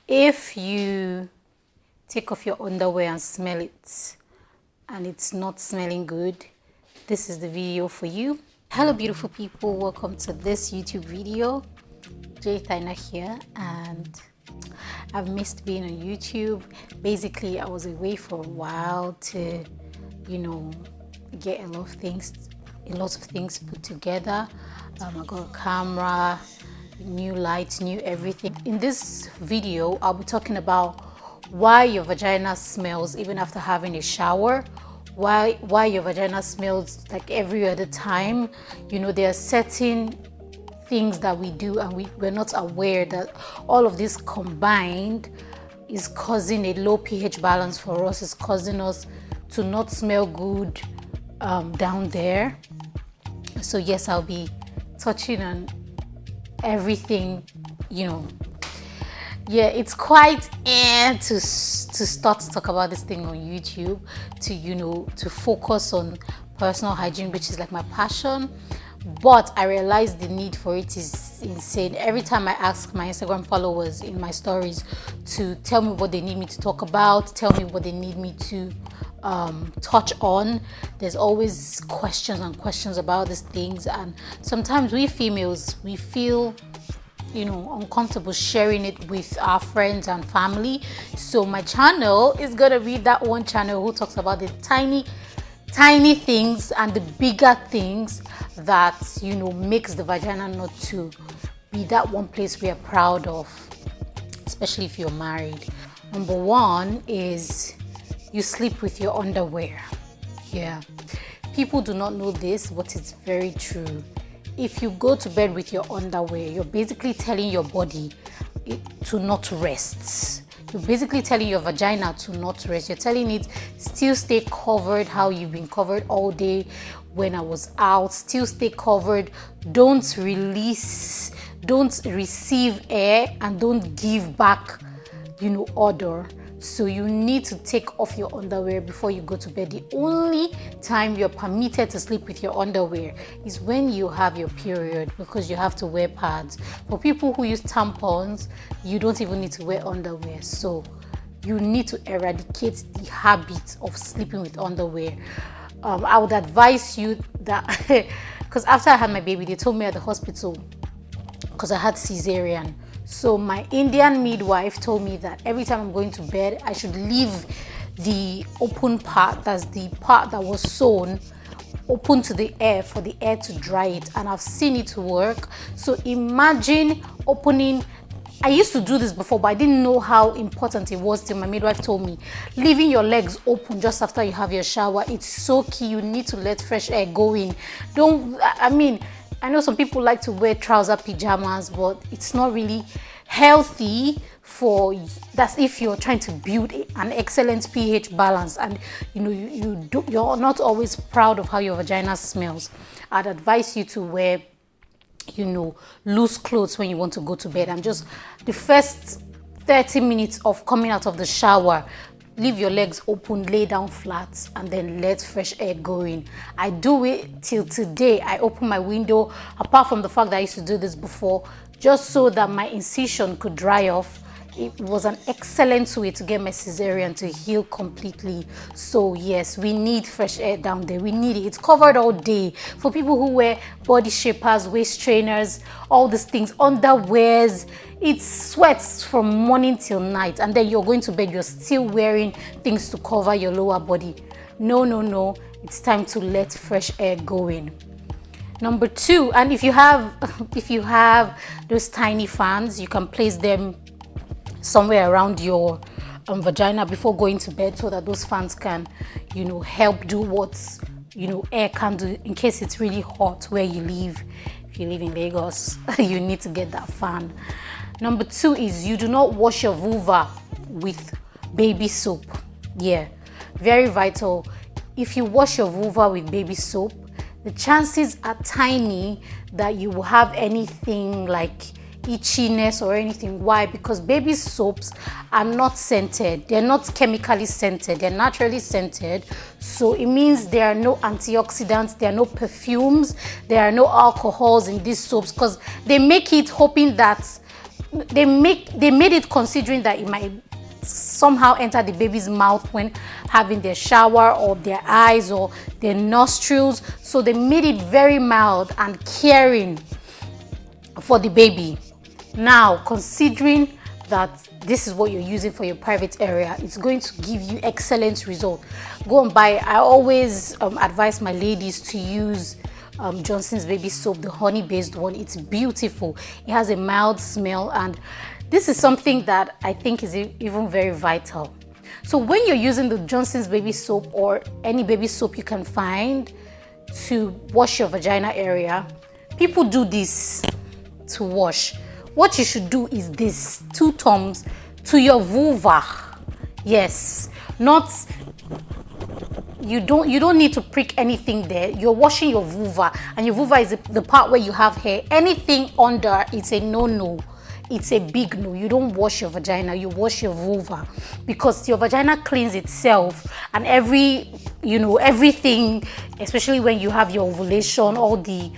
If you take off your underwear and smell it and it's not smelling good, this is the video for you. Hello beautiful people, welcome to this YouTube video. J Thyna here, and I've missed being on YouTube. Basically, I was away for a while to, get a lot of things put together. I got a camera, new lights, new everything. In this video, I'll be talking about why your vagina smells even after having a shower, why your vagina smells like every other time. There are certain things that we do and we're not aware that all of this combined is causing a low pH balance for us, is causing us to not smell good down there. So yes, I'll be touching on everything. It's quite to start to talk about this thing on YouTube, to focus on personal hygiene, which is like my passion. But I realized the need for it is insane. Every time I ask my Instagram followers in my stories to tell me what they need me to talk about, tell me what they need me to touch on, there's always questions and questions about these things. And sometimes we females, we feel uncomfortable sharing it with our friends and family. So my channel is gonna be that one channel who talks about the tiny things and the bigger things that makes the vagina not to be that one place we are proud of, especially if you're married. Number one is you sleep with your underwear. People do not know this, but it's very true. If you go to bed with your underwear, you're basically telling your body to not rest. You're basically telling your vagina to not rest. You're telling it, still stay covered how you've been covered all day when I was out. Still stay covered. Don't release, don't receive air, and don't give back, odor. So you need to take off your underwear before you go to bed. The only time you're permitted to sleep with your underwear is when you have your period, because you have to wear pads. For people who use tampons, you don't even need to wear underwear. So you need to eradicate the habit of sleeping with underwear. I would advise you that, because after I had my baby, they told me at the hospital, because I had cesarean. So my Indian midwife told me that every time I'm going to bed, I should leave the open part, that's the part that was sewn, open to the air for the air to dry it. And I've seen it work. So imagine opening. I used to do this before, but I didn't know how important it was till my midwife told me. Leaving your legs open just after you have your shower, it's so key. You need to let fresh air go in. I know some people like to wear trouser pajamas, but it's not really healthy that's if you're trying to build an excellent pH balance and you're not always proud of how your vagina smells. I'd advise you to wear loose clothes when you want to go to bed, and just the first 30 minutes of coming out of the shower, leave your legs open, lay down flat, and then let fresh air go in. I do it till today. I open my window, apart from the fact that I used to do this before, just so that my incision could dry off. It was an excellent way to get my cesarean to heal completely. So yes, we need fresh air down there. We need it. It's covered all day. For people who wear body shapers, waist trainers, all these things, underwears, it sweats from morning till night, and then you're going to bed, you're still wearing things to cover your lower body. No. It's time to let fresh air go in. Number two, and if you have those tiny fans, you can place them somewhere around your vagina before going to bed, so that those fans can help do what air can do in case it's really hot where you live. If you live in Lagos, you need to get that fan. Number two is you do not wash your vulva with baby soap. Very vital. If you wash your vulva with baby soap, the chances are tiny that you will have anything like itchiness or anything. Why? Because baby soaps are not scented. They're not chemically scented. They're naturally scented. So it means there are no antioxidants, there are no perfumes, there are no alcohols in these soaps, because they make it hoping that they made it considering that it might somehow enter the baby's mouth when having their shower, or their eyes, or their nostrils. So they made it very mild and caring for the baby. Now, considering that this is what you're using for your private area, it's going to give you excellent result. Go and buy. I always advise my ladies to use Johnson's baby soap, the honey based one. It's beautiful. It has a mild smell, and this is something that I think is even very vital. So when you're using the Johnson's baby soap, or any baby soap you can find, to wash your vagina area, people do this to wash. What you should do is this: 2 thumbs to your vulva. Yes, not, you don't need to prick anything there. You're washing your vulva, and your vulva is the part where you have hair. Anything under, it's a no. It's a big no. You don't wash your vagina, you wash your vulva, because your vagina cleans itself, and everything, especially when you have your ovulation, all the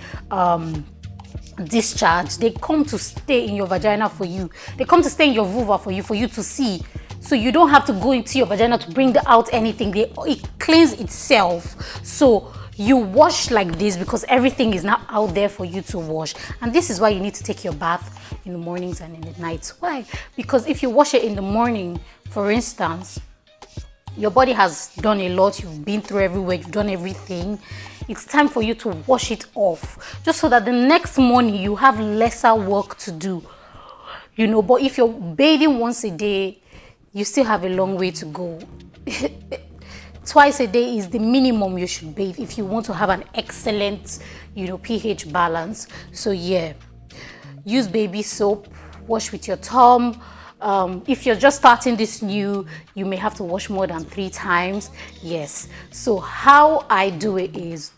discharge, they come to stay in your vagina for you. They come to stay in your vulva for you to see. So you don't have to go into your vagina to bring out anything. It cleans itself. So you wash like this because everything is not out there for you to wash. And this is why you need to take your bath in the mornings and in the nights. Why? Because if you wash it in the morning, for instance, your body has done a lot, you've been through everywhere, you've done everything. It's time for you to wash it off, just so that the next morning you have lesser work to do. But if you're bathing once a day, you still have a long way to go. Twice a day is the minimum you should bathe if you want to have an excellent, pH balance. So yeah, use baby soap, wash with your thumb. If you're just starting this new, you may have to wash more than 3 times. Yes. So how I do it is,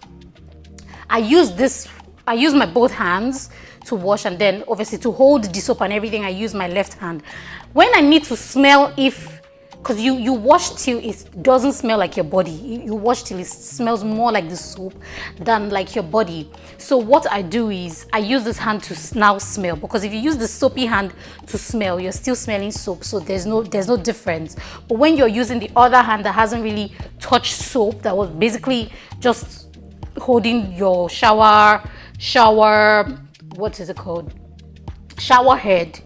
I use my both hands to wash, and then obviously to hold the soap and everything, I use my left hand. When I need to smell, because you wash till it doesn't smell like your body. You wash till it smells more like the soap than like your body. So what I do is I use this hand to now smell, because if you use the soapy hand to smell, you're still smelling soap. So there's no difference. But when you're using the other hand that hasn't really touched soap, that was basically just holding your shower, what is it called? Shower head.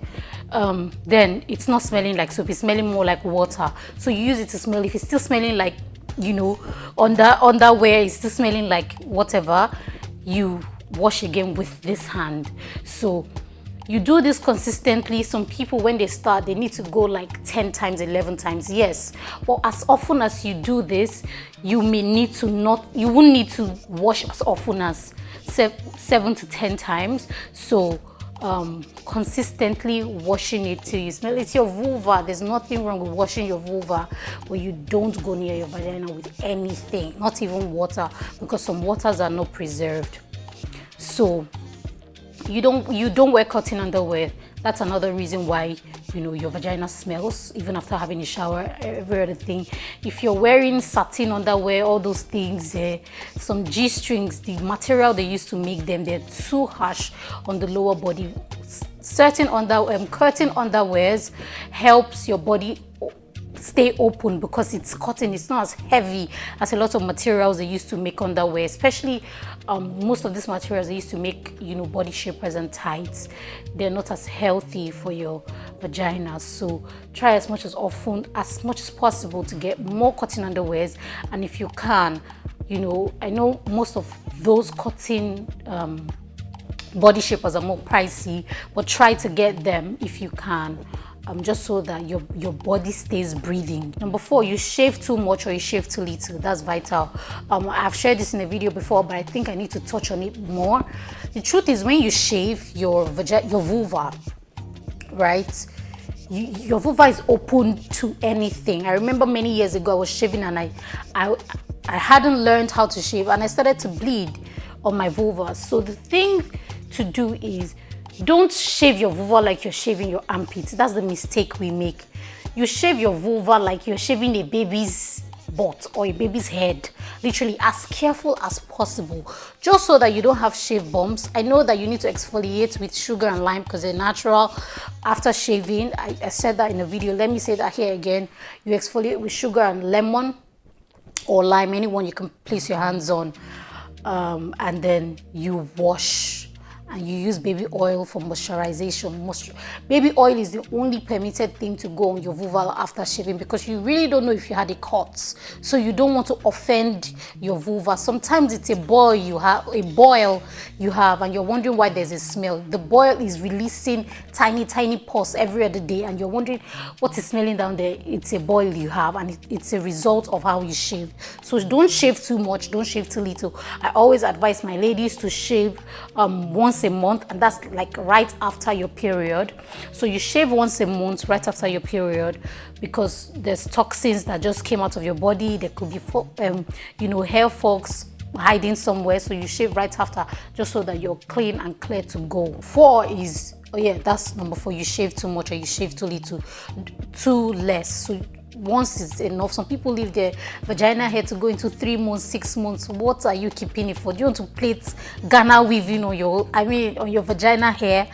Then it's not smelling like soap, it's smelling more like water. So you use it to smell. If it's still smelling like, underwear, it's still smelling like whatever, you wash again with this hand. So you do this consistently. Some people, when they start, they need to go like 10 times, 11 times. Yes, but as often as you do this, you won't need to wash as often as 7 to 10 times. So consistently washing it till you smell. It's your vulva. There's nothing wrong with washing your vulva, but you don't go near your vagina with anything, not even water, because some waters are not preserved. So you don't wear cotton underwear. That's another reason why your vagina smells even after having a shower, every other thing. If you're wearing satin underwear, all those things, some G-strings, the material they used to make them, they're too harsh on the lower body. Certain curtain underwears helps your body stay open, because it's cotton. It's not as heavy as a lot of materials they used to make underwear, especially most of these materials they used to make body shapers and tights. They're not as healthy for your vagina. So try as much as possible to get more cotton underwears. And if you can, I know most of those cotton body shapers are more pricey, but try to get them if you can. Just so that your body stays breathing. Number 4, you shave too much or you shave too little. That's vital. I've shared this in a video before, but I think I need to touch on it more. The truth is, when you shave your vulva, right? Your vulva is open to anything. I remember many years ago I was shaving, and I hadn't learned how to shave, and I started to bleed on my vulva. So the thing to do is, don't shave your vulva like you're shaving your armpits. That's the mistake we make. You shave your vulva like you're shaving a baby's butt or a baby's head. literally as careful as possible, just so that you don't have shave bumps. I know that you need to exfoliate with sugar and lime because they're natural after shaving. I said that in a video. Let me say that here again. You exfoliate with sugar and lemon or lime, anyone you can place your hands on, and then you wash. And you use baby oil for moisturization. Baby oil is the only permitted thing to go on your vulva after shaving, because you really don't know if you had a cut, so you don't want to offend your vulva. Sometimes it's a boil you have, and you're wondering why there's a smell. The boil is releasing tiny pus every other day, and you're wondering what is smelling down there. It's a boil you have, and it's a result of how you shaved. So don't shave too much, don't shave too little. I always advise my ladies to shave once a month, and that's like right after your period. So you shave once a month right after your period, because there's toxins that just came out of your body. There could be hair folks hiding somewhere, so you shave right after, just so that you're clean and clear to go. 4 is, that's number 4. You shave too much or you shave too little, too less. So once is enough. Some people leave their vagina hair to go into 3 months, 6 months. What are you keeping it for? Do you want to plait Ghana weaving on your vagina hair?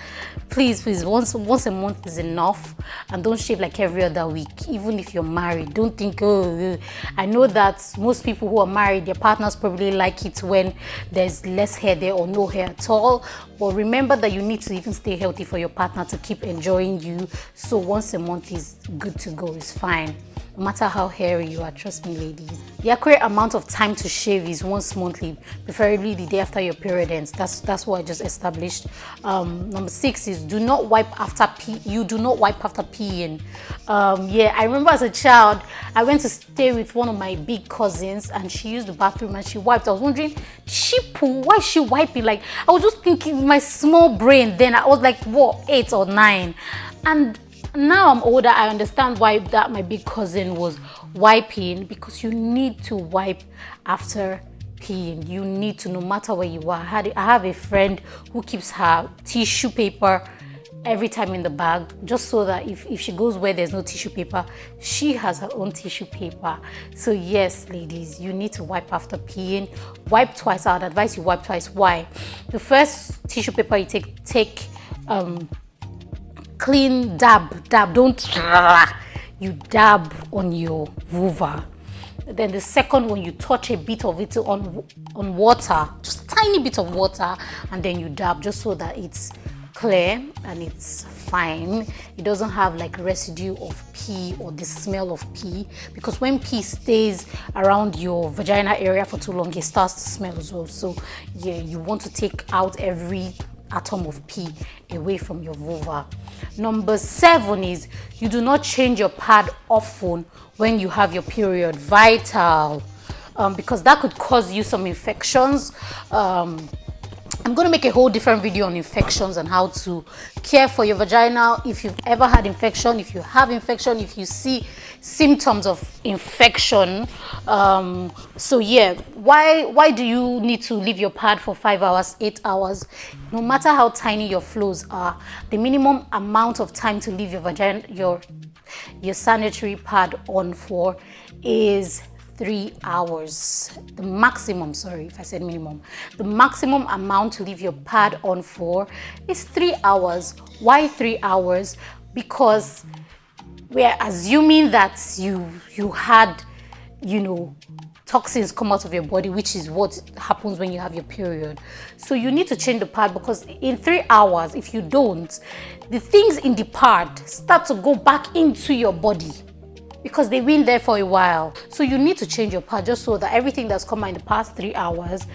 Please, once a month is enough, and don't shave like every other week. Even if you're married, don't think, I know that most people who are married, their partners probably like it when there's less hair there or no hair at all. But remember that you need to even stay healthy for your partner to keep enjoying you. So once a month is good to go, it's fine. No matter how hairy you are, trust me, ladies. The accurate amount of time to shave is once monthly, preferably the day after your period ends. That's what I just established. Number 6 is do not wipe after you do not wipe after peeing. I remember as a child, I went to stay with one of my big cousins, and she used the bathroom and she wiped. I was wondering, she poo? Why is she wiping? Like, I was just thinking, my small brain then, I was like, what, 8 or 9? And now I'm older, I understand why that my big cousin was wiping, because you need to wipe after peeing. You need to, no matter where you are. I have a friend who keeps her tissue paper every time in the bag, just so that if she goes where there's no tissue paper, she has her own tissue paper. So yes, ladies, you need to wipe after peeing. Wipe twice. I'd advise you wipe twice. Why? The first tissue paper you take clean dab, don't you dab on your vulva. Then the second one, you touch a bit of it on water, just a tiny bit of water, and then you dab, just so that it's clear and it's fine. It doesn't have like residue of pee or the smell of pee, because when pee stays around your vagina area for too long, it starts to smell as well. So yeah, you want to take out every atom of pee away from your vulva. Number 7 is you do not change your pad often when you have your period. Vital, because that could cause you some infections. I'm going to make a whole different video on infections and how to care for your vagina. If you've ever had infection, if you have infection, if you see symptoms of infection. So yeah, why do you need to leave your pad for 5 hours, 8 hours? No matter how tiny your flows are, the minimum amount of time to leave your vagina, your sanitary pad on for is 3 hours. The maximum, sorry if I said minimum, the maximum amount to leave your pad on for is 3 hours. Why 3 hours? Because we're assuming that you had, toxins come out of your body, which is what happens when you have your period. So you need to change the pad, because in 3 hours, if you don't, the things in the pad start to go back into your body, because they've been there for a while. So you need to change your pad, just so that everything that's come out in the past 3 hours,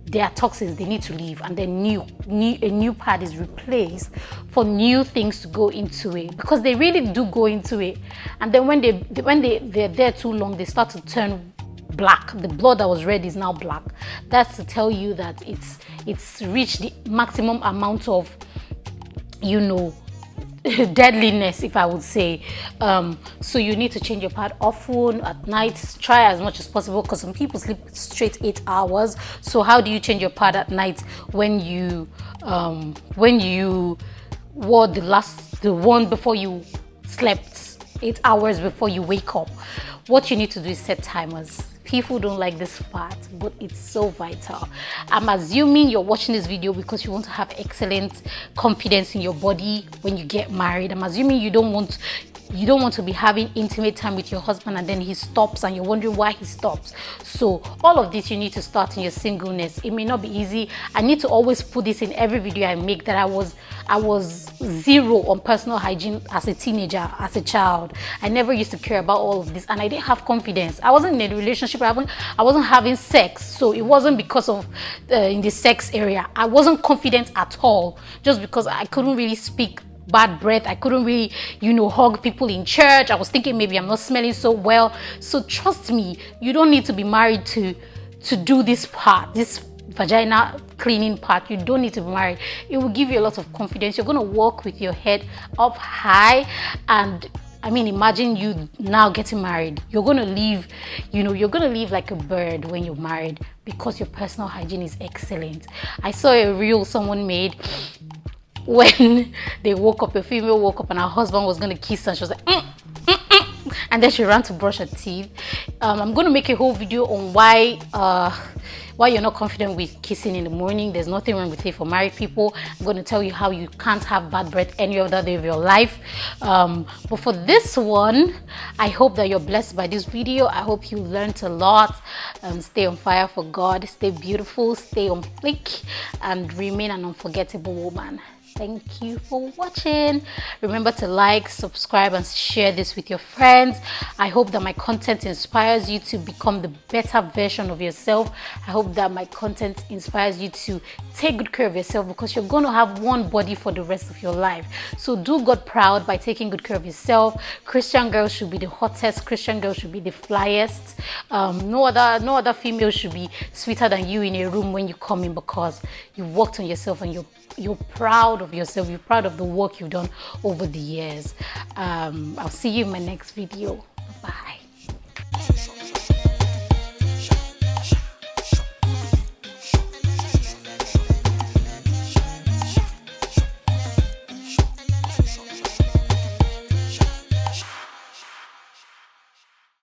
they are toxins, they need to leave, and then a new pad is replaced for new things to go into it, because they really do go into it. And then when they're there too long, they start to turn black. The blood that was red is now black. That's to tell you that it's reached the maximum amount of deadliness, if I would say. So you need to change your pad often at night. Try as much as possible, because some people sleep straight 8 hours. So how do you change your pad at night when you wore the one before you slept 8 hours before you wake up? What you need to do is set timers. People don't like this part, but it's so vital. I'm assuming you're watching this video because you want to have excellent confidence in your body when you get married. I'm assuming you don't want to be having intimate time with your husband and then he stops and you're wondering why he stops. So all of this you need to start in your singleness. It may not be easy. I need to always put this in every video I make, that I was zero on personal hygiene as a teenager, as a child. I never used to care about all of this, and I didn't have confidence. I wasn't in a relationship. I wasn't having sex, so it wasn't because of in the sex area. I wasn't confident at all, just because I couldn't really speak bad breath. I couldn't really, hug people in church. I was thinking maybe I'm not smelling so well. So trust me, you don't need to be married to do this part, this vagina cleaning part. You don't need to be married. It will give you a lot of confidence. You're going to walk with your head up high, and I mean, imagine you now getting married. You're going to live, you're going to live like a bird when you're married, because your personal hygiene is excellent. I saw a reel someone made when a female woke up and her husband was going to kiss her. She was like, and then she ran to brush her teeth. I'm going to make a whole video on why you're not confident with kissing in the morning. There's nothing wrong with it for married people. I'm going to tell you how you can't have bad breath any other day of your life. But for this one, I hope that you're blessed by this video. I hope you learned a lot. Stay on fire for God. Stay beautiful. Stay on flick. And remain an unforgettable woman. Thank you for watching. Remember to like, subscribe, and share this with your friends. I hope that my content inspires you to become the better version of yourself. I hope that my content inspires you to take good care of yourself, because you're going to have one body for the rest of your life. So do God proud by taking good care of yourself. Christian girls should be the hottest. Christian girls should be the flyest. No other female should be sweeter than you in a room when you come in, because you worked on yourself and you're proud of yourself. You're proud of the work you've done over the years. I'll see you in my next video.